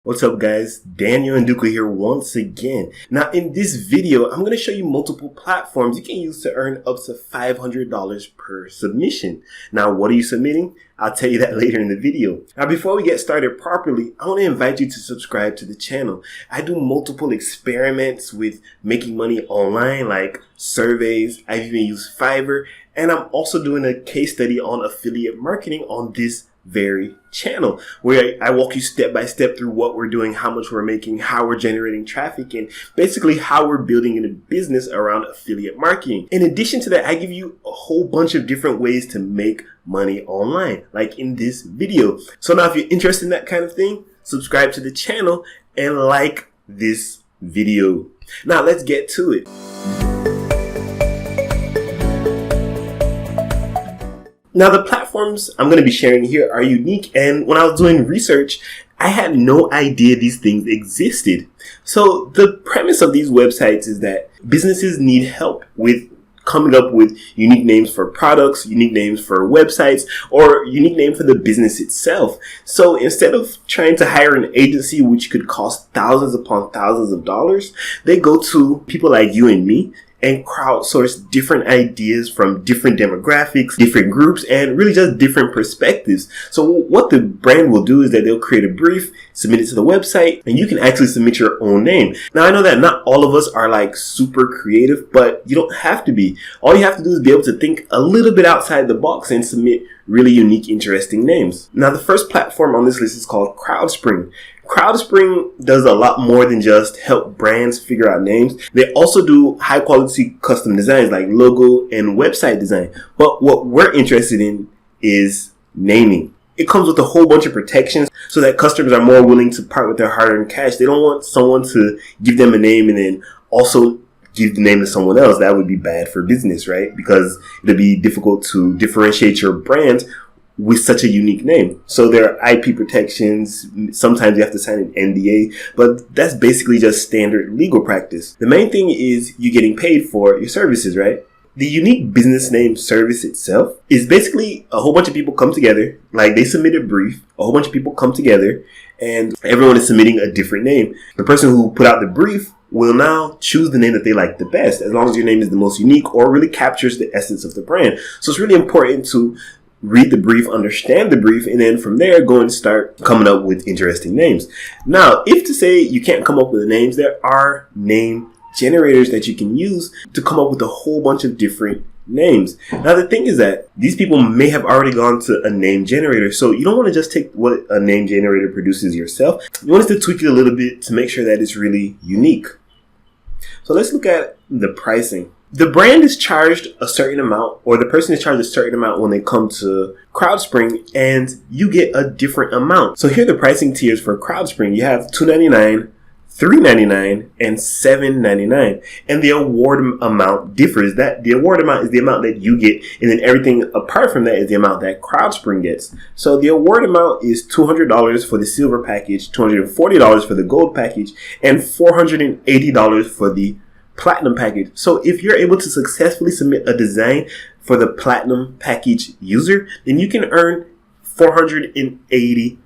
What's up guys, Daniel Ndukwu here once again. Now in this video, I'm going to show you multiple platforms you can use to earn up to $500 per submission. Now what are you submitting? I'll tell you that later in the video. Now before we get started properly, I want to invite you to subscribe to the channel. I do multiple experiments with making money online like surveys. I've even used Fiverr, and I'm also doing a case study on affiliate marketing on this very channel where I walk you step by step through what we're doing, how much we're making, how we're generating traffic, and basically how we're building a business around affiliate marketing. In addition to that, I give you a whole bunch of different ways to make money online, like in this video. So now if you're interested in that kind of thing, subscribe to the channel and like this video. Now let's get to it. Now the platforms I'm going to be sharing here are unique, and when I was doing research, I had no idea these things existed. So the premise of these websites is that businesses need help with coming up with unique names for products, unique names for websites, or unique name for the business itself. So instead of trying to hire an agency which could cost thousands upon thousands of dollars, they go to people like you and me and crowdsource different ideas from different demographics, different groups, and really just different perspectives. So what the brand will do is that they'll create a brief, submit it to the website, and you can actually submit your own name. Now I know that not all of us are like super creative, but you don't have to be. All you have to do is be able to think a little bit outside the box and submit really unique, interesting names. Now the first platform on this list is called Crowdspring. Crowdspring does a lot more than just help brands figure out names. They also do high quality custom designs like logo and website design. But what we're interested in is naming. It comes with a whole bunch of protections so that customers are more willing to part with their hard-earned cash. They don't want someone to give them a name and then also give the name to someone else. That would be bad for business, right? Because it'll be difficult to differentiate your brand with such a unique name. So there are IP protections. Sometimes you have to sign an NDA, but that's basically just standard legal practice. The main thing is you getting paid for your services, right? The unique business name service itself is basically a whole bunch of people come together, like they submit a brief, a whole bunch of people come together, and everyone is submitting a different name. The person who put out the brief will now choose the name that they like the best, as long as your name is the most unique or really captures the essence of the brand. So it's really important to read the brief, understand the brief, and then from there go and start coming up with interesting names. Now, if to say you can't come up with the names, there are name generators that you can use to come up with a whole bunch of different names. Now, the thing is that these people may have already gone to a name generator, so you don't want to just take what a name generator produces yourself. You want us to tweak it a little bit to make sure that it's really unique. So let's look at the pricing. The brand is charged a certain amount, or the person is charged a certain amount when they come to Crowdspring, and you get a different amount. So here are the pricing tiers for Crowdspring. You have $2.99, $3.99, and $7.99. And the award amount differs. That the award amount is the amount that you get, and then everything apart from that is the amount that Crowdspring gets. So the award amount is $200 for the silver package, $240 for the gold package, and $480 for the platinum package. So if you're able to successfully submit a design for the platinum package user, then you can earn $480.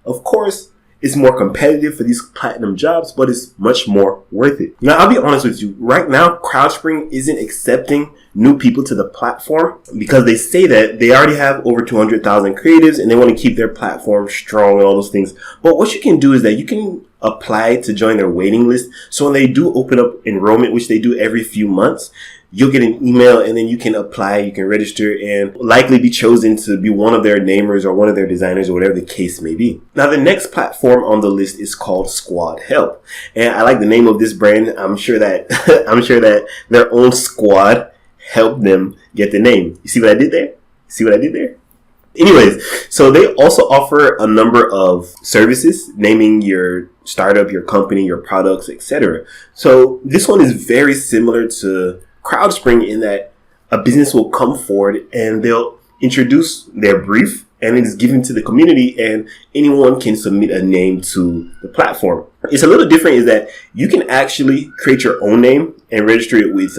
Of course, it's more competitive for these platinum jobs, but it's much more worth it. Now, I'll be honest with you. Right now, Crowdspring isn't accepting new people to the platform because they say that they already have over 200,000 creatives and they want to keep their platform strong and all those things. But what you can do is that you can apply to join their waiting list. So when they do open up enrollment, which they do every few months, you'll get an email and then you can apply, you can register, and likely be chosen to be one of their namers or one of their designers or whatever the case may be. Now, the next platform on the list is called Squadhelp. And I like the name of this brand. I'm sure that their own squad helped them get the name. You see what I did there? See what I did there? Anyways, so they also offer a number of services, naming your startup, your company, your products, etc. So this one is very similar to Crowdspring in that a business will come forward and they'll introduce their brief, and it is given to the community, and anyone can submit a name to the platform. It's a little different is that you can actually create your own name and register it with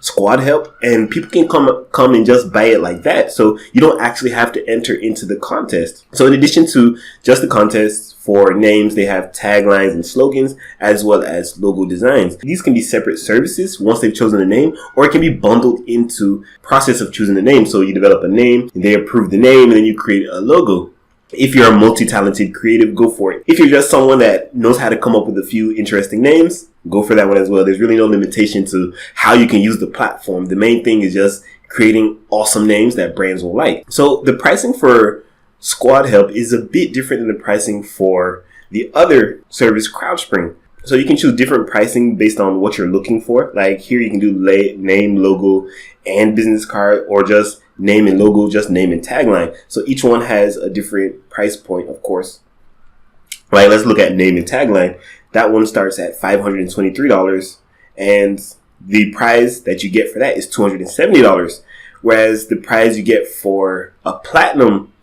Squadhelp, and people can come and just buy it like that. So you don't actually have to enter into the contest. So in addition to just the contest for names, they have taglines and slogans, as well as logo designs. These can be separate services once they've chosen a name, or it can be bundled into process of choosing the name. So you develop a name, and they approve the name, and then you create a logo. If you're a multi-talented creative, go for it. If you're just someone that knows how to come up with a few interesting names, go for that one as well. There's really no limitation to how you can use the platform. The main thing is just creating awesome names that brands will like. So the pricing for Squadhelp is a bit different than the pricing for the other service, Crowdspring. So you can choose different pricing based on what you're looking for. Like here you can do name, logo, and business card, or just name and logo, just name and tagline. So each one has a different price point, of course. Right, let's look at name and tagline. That one starts at $523, and the prize that you get for that is $270. Whereas the prize you get for a platinum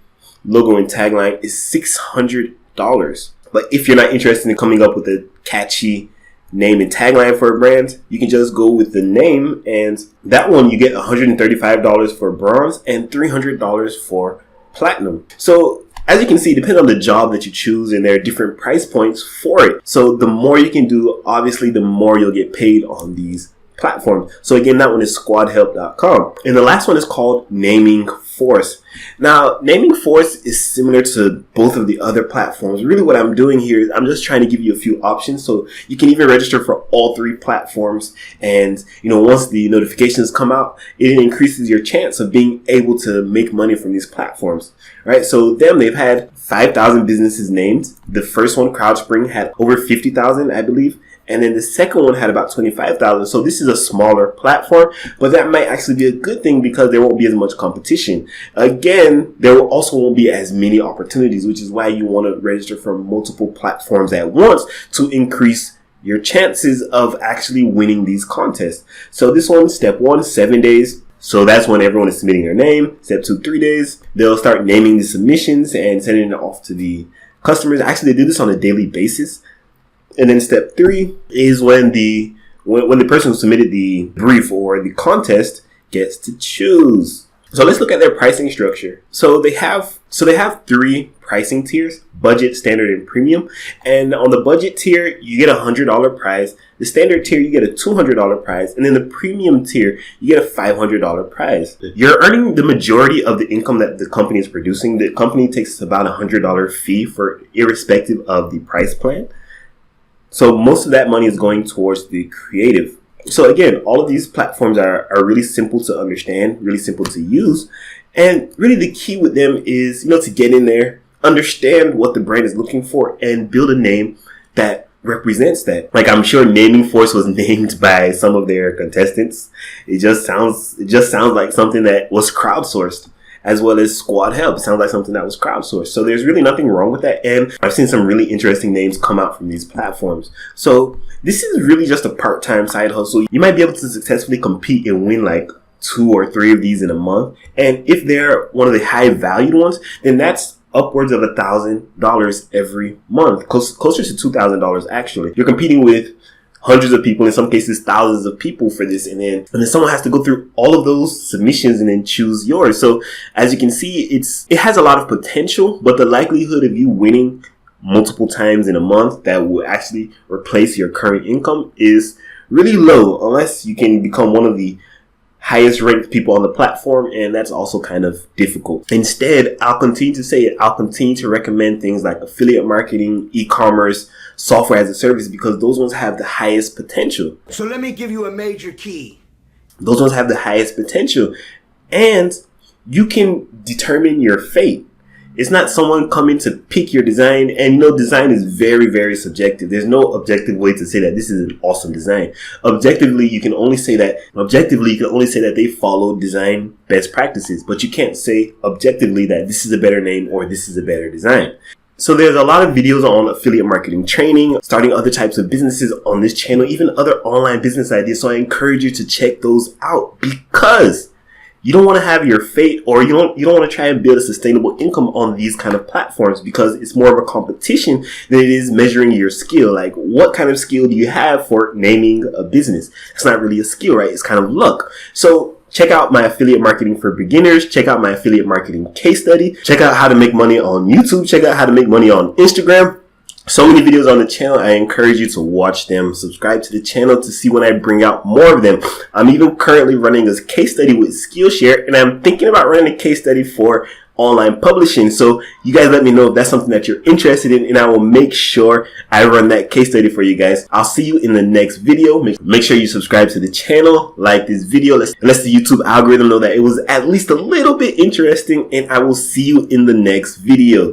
logo and tagline is $600. But if you're not interested in coming up with a catchy name and tagline for a brand, you can just go with the name, and that one you get $135 for bronze and $300 for platinum. So as you can see, depending on the job that you choose, and there are different price points for it. So the more you can do, obviously, the more you'll get paid on these platforms. So again, that one is squadhelp.com. And the last one is called Naming Force. Now, Naming Force is similar to both of the other platforms. Really what I'm doing here is I'm just trying to give you a few options, so you can even register for all three platforms. And, once the notifications come out, it increases your chance of being able to make money from these platforms, right? So they've had 5,000 businesses named. The first one, Crowdspring, had over 50,000, I believe. And then the second one had about 25,000. So this is a smaller platform, but that might actually be a good thing because there won't be as much competition. Again, there also won't be as many opportunities, which is why you want to register for multiple platforms at once to increase your chances of actually winning these contests. So this one, step 1, 7 days. So that's when everyone is submitting their name. Step 2, 3 days. They'll start naming the submissions and sending it off to the customers. Actually, they do this on a daily basis. And then step 3 is when the person who submitted the brief or the contest gets to choose. So let's look at their pricing structure. So they have 3 pricing tiers: budget, standard, and premium. And on the budget tier, you get a $100 prize. The standard tier, you get a $200 prize. And then the premium tier, you get a $500 prize. You're earning the majority of the income that the company is producing. The company takes about a $100 fee for irrespective of the price plan. So most of that money is going towards the creative. So again, all of these platforms are really simple to understand, really simple to use. And really the key with them is, to get in there, understand what the brand is looking for, and build a name that represents that. Like, I'm sure Naming Force was named by some of their contestants. It just sounds like something that was crowdsourced. As well as Squadhelp. It sounds like something that was crowdsourced. So there's really nothing wrong with that. And I've seen some really interesting names come out from these platforms. So this is really just a part-time side hustle. You might be able to successfully compete and win like 2 or 3 of these in a month. And if they're one of the high valued ones, then that's upwards of $1,000 every month. Closer to $2,000 actually. You're competing with hundreds of people, in some cases thousands of people for this, and then someone has to go through all of those submissions and then choose yours. So as you can see, it has a lot of potential, but the likelihood of you winning multiple times in a month that will actually replace your current income is really low, unless you can become one of the highest ranked people on the platform, and that's also kind of difficult. Instead, I'll continue to recommend things like affiliate marketing, e-commerce, software as a service, because those ones have the highest potential. So let me give you a major key. Those ones have the highest potential, and you can determine your fate. It's not someone coming to pick your design, and design is very, very subjective. There's no objective way to say that this is an awesome design. Objectively, you can only say that they follow design best practices, but you can't say objectively that this is a better name or this is a better design. So there's a lot of videos on affiliate marketing training, starting other types of businesses on this channel, even other online business ideas. So I encourage you to check those out, because you don't want to have your fate, or you don't want to try and build a sustainable income on these kind of platforms, because it's more of a competition than it is measuring your skill. Like, what kind of skill do you have for naming a business? It's not really a skill, right? It's kind of luck. So check out my affiliate marketing for beginners. Check out my affiliate marketing case study. Check out how to make money on YouTube. Check out how to make money on Instagram. So many videos on the channel. I encourage you to watch them. Subscribe to the channel to see when I bring out more of them. I'm even currently running a case study with Skillshare, and I'm thinking about running a case study for online publishing. So you guys let me know if that's something that you're interested in, and I will make sure I run that case study for you guys. I'll see you in the next video. Make sure you subscribe to the channel, like this video. Let's the YouTube algorithm know that it was at least a little bit interesting, and I will see you in the next video.